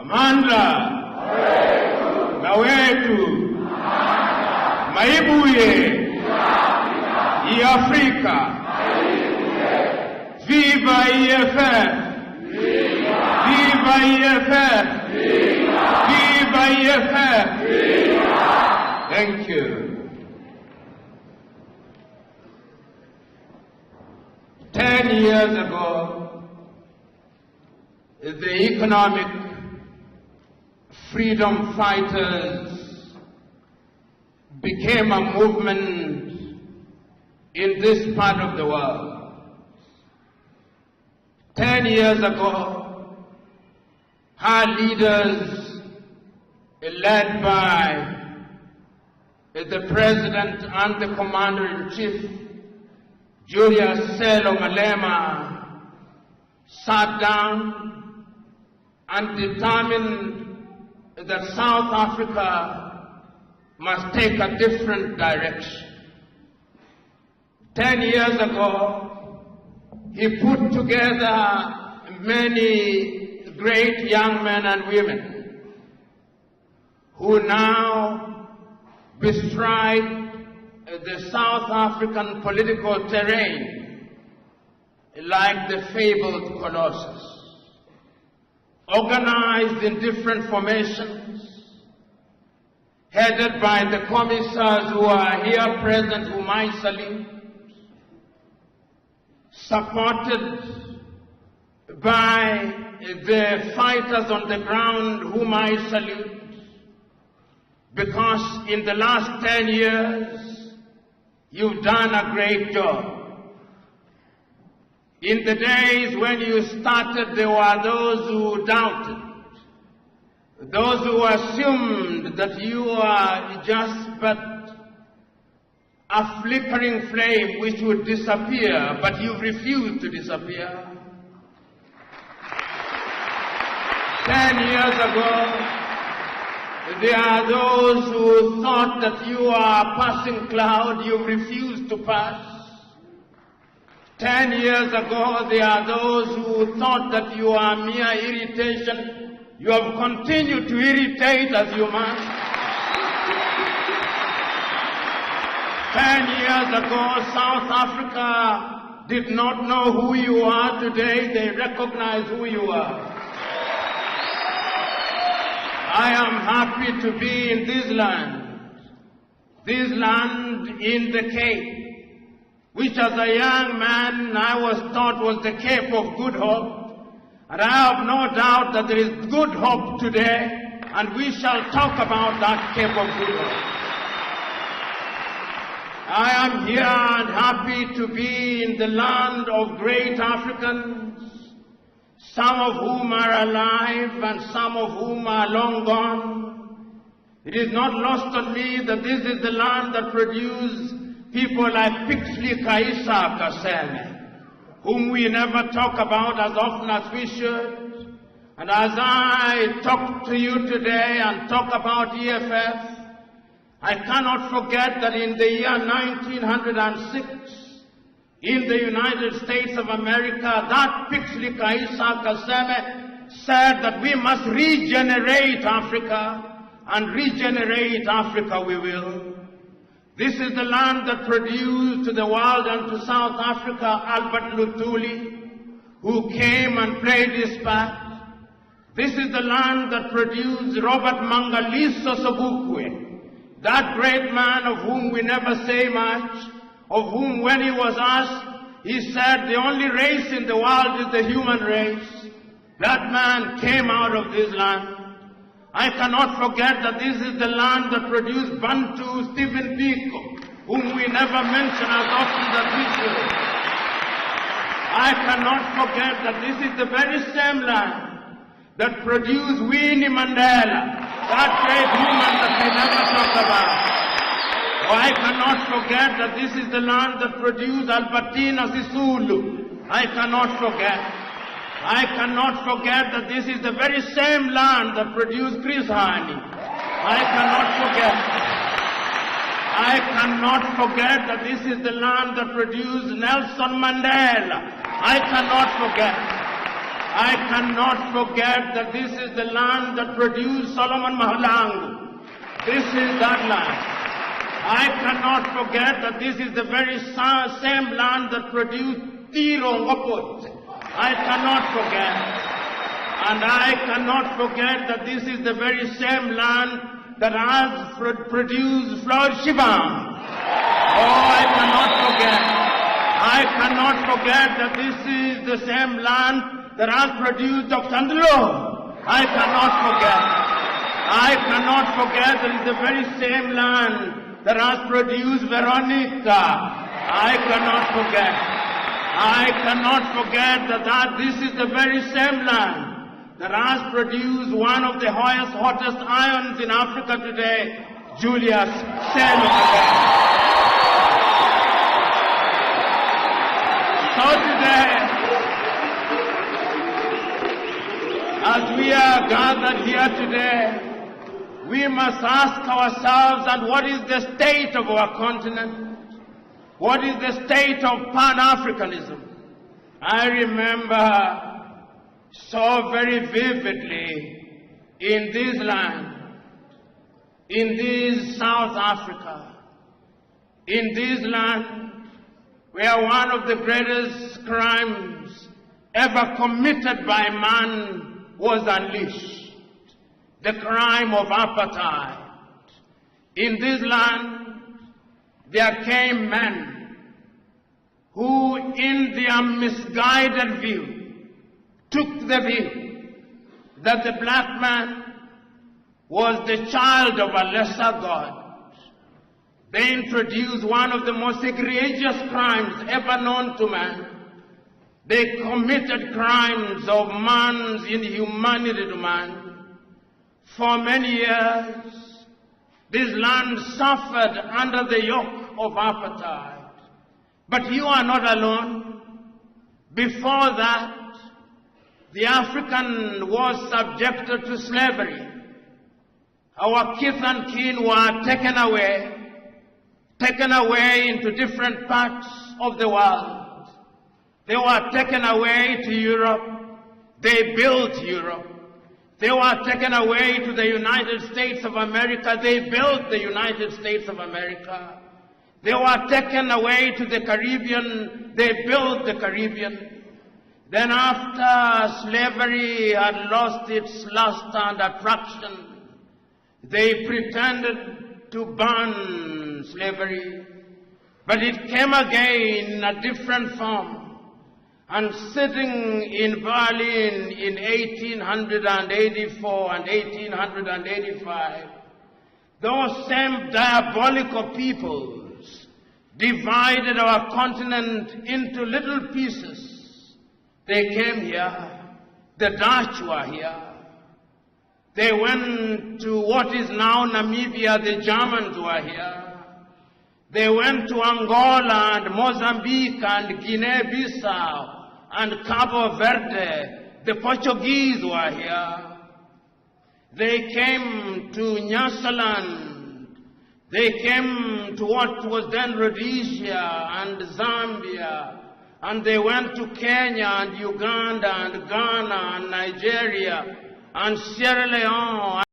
Amandla, Nawetu, Maibuye, Africa, Viva EFF, Viva EFF, Viva EFF. Thank you. Ten years ago, the economic freedom fighters became a movement in this part of the world. 10 years ago, our leaders, led by the President and the Commander-in-Chief, Julius Malema, sat down and determined that South Africa must take a different direction. 10 years ago, he put together many great young men and women who now bestride the South African political terrain like the fabled Colossus, organized in different formations, headed by the commissars who are here present, whom I salute, supported by the fighters on the ground whom I salute, because in the last 10 years, you've done a great job. In the days when you started, there were those who doubted, those who assumed that you are just but a flickering flame which would disappear, but you've refused to disappear. 10 years ago, there are those who thought that you are a passing cloud, you've refused to pass. 10 years ago, there are those who thought that you are mere irritation. You have continued to irritate as you must. 10 years ago, South Africa did not know who you are. Today, they recognize who you are. I am happy to be in this land in the Cape, which as a young man I was taught was the Cape of Good Hope. And I have no doubt that there is good hope today, and we shall talk about that Cape of Good Hope. I am here and happy to be in the land of great Africans, some of whom are alive and some of whom are long gone. It is not lost on me that this is the land that produced people like Pixley Kaisa Kaseme, whom we never talk about as often as we should. And as I talk to you today and talk about EFF, I cannot forget that in the year 1906, in the United States of America, that Pixley Kaisa Kaseme said that we must regenerate Africa, and regenerate Africa we will. This is the land that produced to the world and to South Africa Albert Luthuli, who came and played his part. This is the land that produced Robert Mangaliso Sobukwe, that great man of whom we never say much, of whom when he was asked, he said the only race in the world is the human race. That man came out of this land. I cannot forget that this is the land that produced Bantu Stephen Biko, whom we never mention as often as we should. I cannot forget that this is the very same land that produced Winnie Mandela, that great woman that we never talk about. Oh, I cannot forget that this is the land that produced Albertina Sisulu. I cannot forget. I cannot forget that this is the very same land that produced Chris Hani. I cannot forget. I cannot forget that this is the land that produced Nelson Mandela. I cannot forget. I cannot forget that this is the land that produced Solomon Mahalangu. This is that land. I cannot forget that this is the very same land that produced Tiro Ngopot. I cannot forget. And I cannot forget that this is the very same land that has produced Floyd Shibam. Oh, I cannot forget. I cannot forget that this is the same land that has produced Dr. Ndlo. I cannot forget. I cannot forget that it's the very same land that has produced Veronica. I cannot forget. I cannot forget that this is the very same land that has produced one of the hottest irons in Africa today, Julius. So today, as we are gathered here today, we must ask ourselves, and what is the state of our continent? What is the state of Pan-Africanism? I remember so very vividly in this land, in this South Africa, in this land where one of the greatest crimes ever committed by man was unleashed, the crime of apartheid. In this land, there came men who, in their misguided view, took the view that the black man was the child of a lesser God. They introduced one of the most egregious crimes ever known to man. They committed crimes of man's inhumanity to man. For many years, this land suffered under the yoke of apartheid. But you are not alone. Before that, the African was subjected to slavery. Our kith and kin were taken away into different parts of the world. They were taken away to Europe. They built Europe. They were taken away to the United States of America. They built the United States of America. They were taken away to the Caribbean. They built the Caribbean. Then after slavery had lost its luster and attraction, they pretended to ban slavery. But it came again in a different form. And sitting in Berlin in 1884 and 1885, those same diabolical peoples divided our continent into little pieces. They came here. The Dutch were here. They went to what is now Namibia. The Germans were here. They went to Angola and Mozambique and Guinea-Bissau and Cabo Verde. The Portuguese were here. They came to Nyasaland. They came to what was then Rhodesia and Zambia. And they went to Kenya and Uganda and Ghana and Nigeria and Sierra Leone.